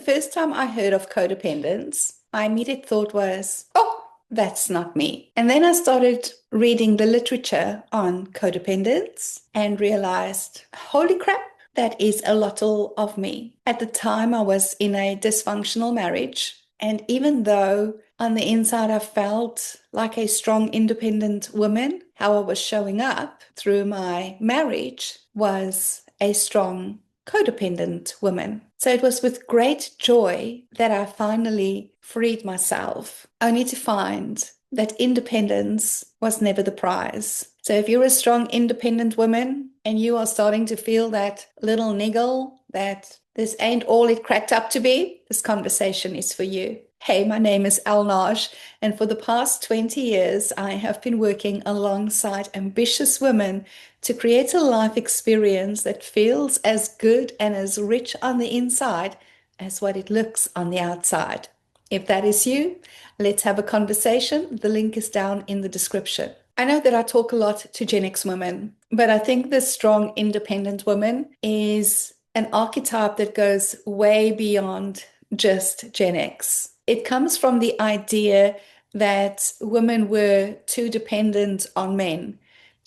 first time I heard of codependence, my immediate thought was, oh, that's not me. And then I started reading the literature on codependence and realized, holy crap, that is a lot of me. At the time, I was in a dysfunctional marriage. And even though on the inside I felt like a strong, independent woman, how I was showing up through my marriage was a strong, codependent woman. So it was with great joy that I finally freed myself, only to find that independence was never the prize. So if you're a strong, independent woman and you are starting to feel that little niggle that this ain't all it cracked up to be, this conversation is for you. Hey, my name is Alnaj, and for the past 20 years, I have been working alongside ambitious women to create a life experience that feels as good and as rich on the inside as what it looks on the outside. If that is you, let's have a conversation. The link is down in the description. I know that I talk a lot to Gen X women, but I think the strong, independent woman is an archetype that goes way beyond just Gen X. It comes from the idea that women were too dependent on men.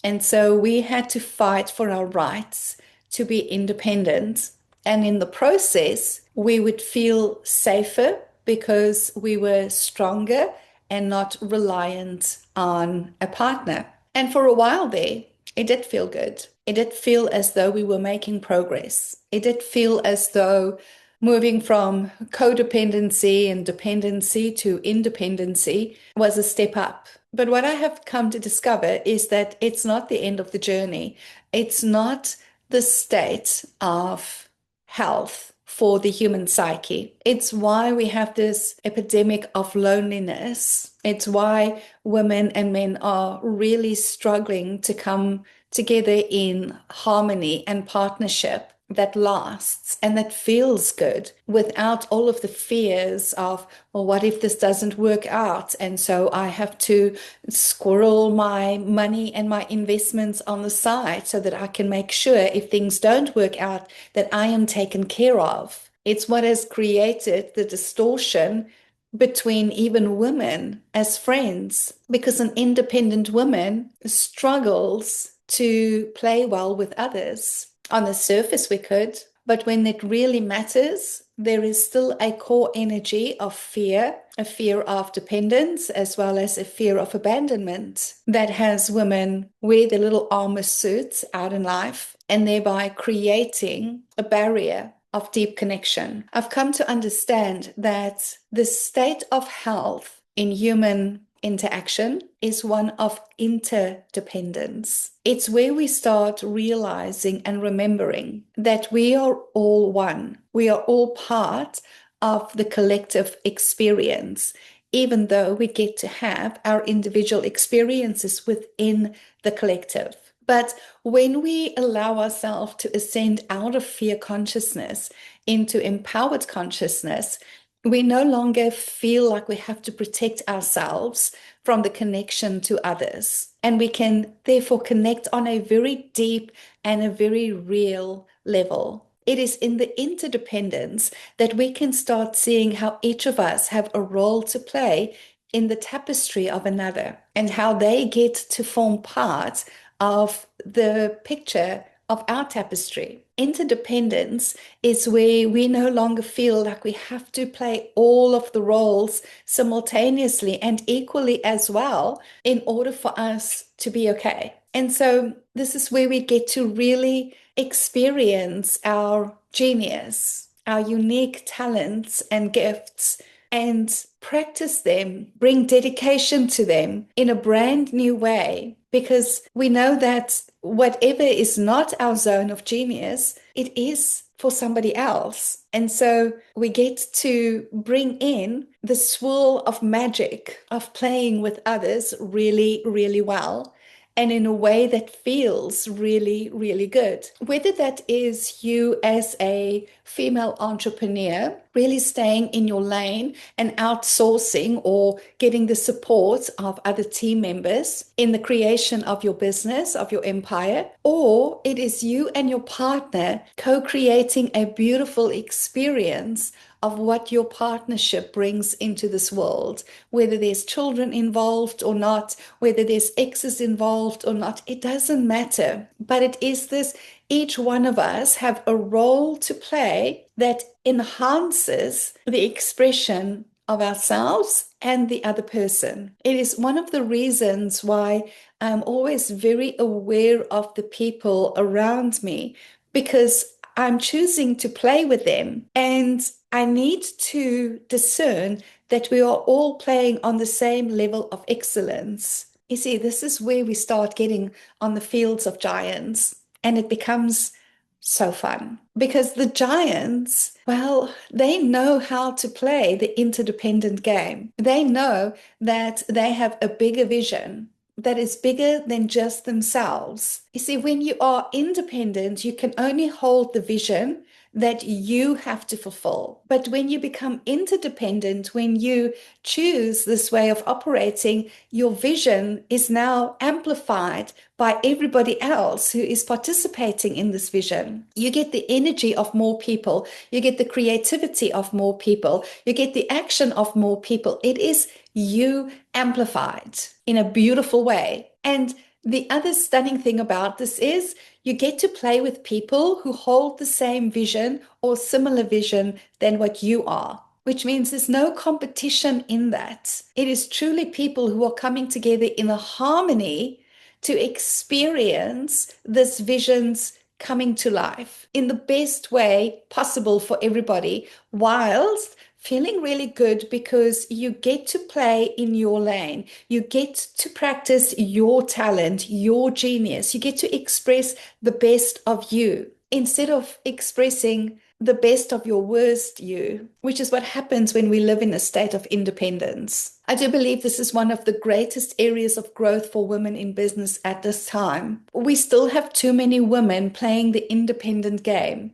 And so we had to fight for our rights to be independent. And in the process, we would feel safer because we were stronger and not reliant on a partner. And for a while there, it did feel good. It did feel as though we were making progress. It did feel as though moving from codependency and dependency to independency was a step up. But what I have come to discover is that it's not the end of the journey. It's not the state of health for the human psyche. It's why we have this epidemic of loneliness. It's why women and men are really struggling to come together in harmony and partnership that lasts and that feels good without all of the fears of, well, what if this doesn't work out? And so I have to squirrel my money and my investments on the side so that I can make sure if things don't work out that I am taken care of. It's what has created the distortion between even women as friends, because an independent woman struggles to play well with others. On the surface, we could, but when it really matters, there is still a core energy of fear, a fear of dependence, as well as a fear of abandonment that has women wear their little armor suits out in life and thereby creating a barrier of deep connection. I've come to understand that the state of health in human interaction is one of interdependence. It's where we start realizing and remembering that we are all one. We are all part of the collective experience, even though we get to have our individual experiences within the collective. But when we allow ourselves to ascend out of fear consciousness into empowered consciousness, we no longer feel like we have to protect ourselves from the connection to others. And we can therefore connect on a very deep and a very real level. It is in the interdependence that we can start seeing how each of us have a role to play in the tapestry of another and how they get to form part of the picture of our tapestry. Interdependence is where we no longer feel like we have to play all of the roles simultaneously and equally as well in order for us to be okay. And so this is where we get to really experience our genius, our unique talents and gifts, and practice them, bring dedication to them in a brand new way, because we know that whatever is not our zone of genius, it is for somebody else. And so we get to bring in the swirl of magic of playing with others really, really well, and in a way that feels really, really good. Whether that is you as a female entrepreneur, really staying in your lane and outsourcing or getting the support of other team members in the creation of your business, of your empire, or it is you and your partner co-creating a beautiful experience of what your partnership brings into this world, whether there's children involved or not, whether there's exes involved or not, it doesn't matter. But it is this, each one of us have a role to play that enhances the expression of ourselves and the other person. It is one of the reasons why I'm always very aware of the people around me, because I'm choosing to play with them, and I need to discern that we are all playing on the same level of excellence. You see, this is where we start getting on the fields of giants, and it becomes so fun because the giants, well, they know how to play the interdependent game. They know that they have a bigger vision that is bigger than just themselves. You see, when you are independent, you can only hold the vision that you have to fulfill. But when you become interdependent, when you choose this way of operating, your vision is now amplified by everybody else who is participating in this vision. You get the energy of more people, you get the creativity of more people, you get the action of more people. It is you amplified in a beautiful way. And the other stunning thing about this is you get to play with people who hold the same vision or similar vision than what you are, which means there's no competition in that. It is truly people who are coming together in a harmony to experience this vision's coming to life in the best way possible for everybody, whilst feeling really good because you get to play in your lane. You get to practice your talent, your genius. You get to express the best of you instead of expressing the best of your worst you, which is what happens when we live in a state of independence. I do believe this is one of the greatest areas of growth for women in business at this time. We still have too many women playing the independent game,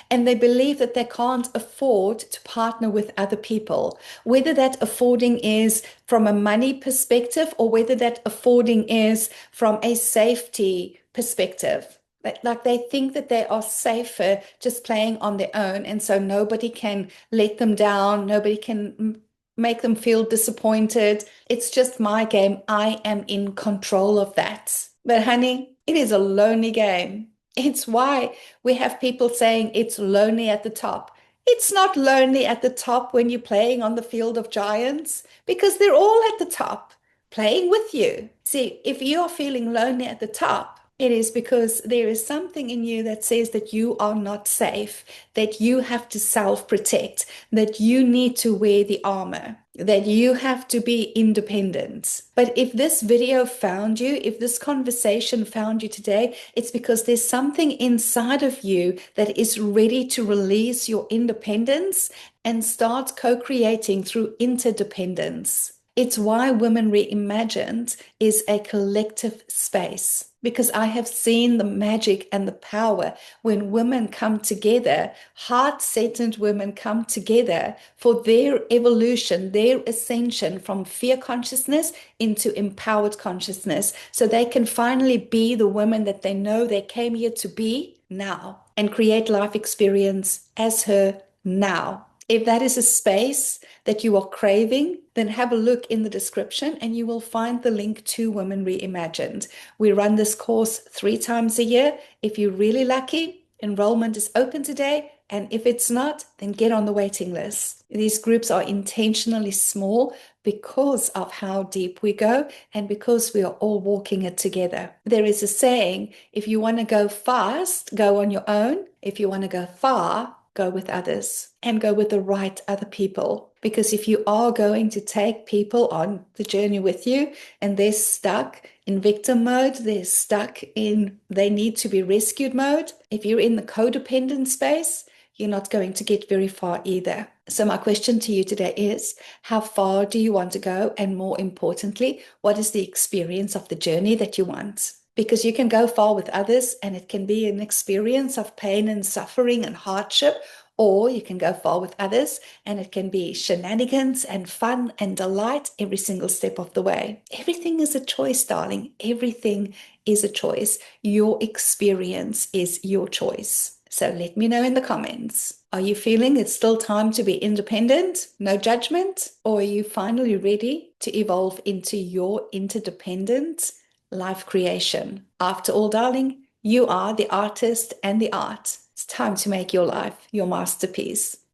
and they believe that they can't afford to partner with other people, whether that affording is from a money perspective or whether that affording is from a safety perspective. Like they think that they are safer just playing on their own, and so nobody can let them down, nobody can make them feel disappointed. It's just my game. I am in control of that. But honey, it is a lonely game. It's why we have people saying it's lonely at the top. It's not lonely at the top when you're playing on the field of giants, because they're all at the top playing with you. See, if you're feeling lonely at the top, it is because there is something in you that says that you are not safe, that you have to self-protect, that you need to wear the armor, that you have to be independent. But if this video found you, if this conversation found you today, it's because there's something inside of you that is ready to release your independence and start co-creating through interdependence. It's why Women Reimagined is a collective space, because I have seen the magic and the power when women come together, heart-centered women come together for their evolution, their ascension from fear consciousness into empowered consciousness, so they can finally be the women that they know they came here to be now and create life experience as her now. If that is a space that you are craving, then have a look in the description and you will find the link to Women Reimagined. We run this course 3 times a year. If you're really lucky, enrollment is open today. And if it's not, then get on the waiting list. These groups are intentionally small because of how deep we go and because we are all walking it together. There is a saying, if you want to go fast, go on your own. If you want to go far, go with others and go with the right other people. Because if you are going to take people on the journey with you and they're stuck in victim mode, they're stuck in they need to be rescued mode, if you're in the codependent space, you're not going to get very far either. So my question to you today is, how far do you want to go? And more importantly, what is the experience of the journey that you want? Because you can go far with others and it can be an experience of pain and suffering and hardship, or you can go far with others and it can be shenanigans and fun and delight every single step of the way. Everything is a choice, darling. Everything is a choice. Your experience is your choice. So let me know in the comments. Are you feeling it's still time to be independent, no judgment? Or are you finally ready to evolve into your interdependent life creation? After all, darling, you are the artist and the art. It's time to make your life your masterpiece.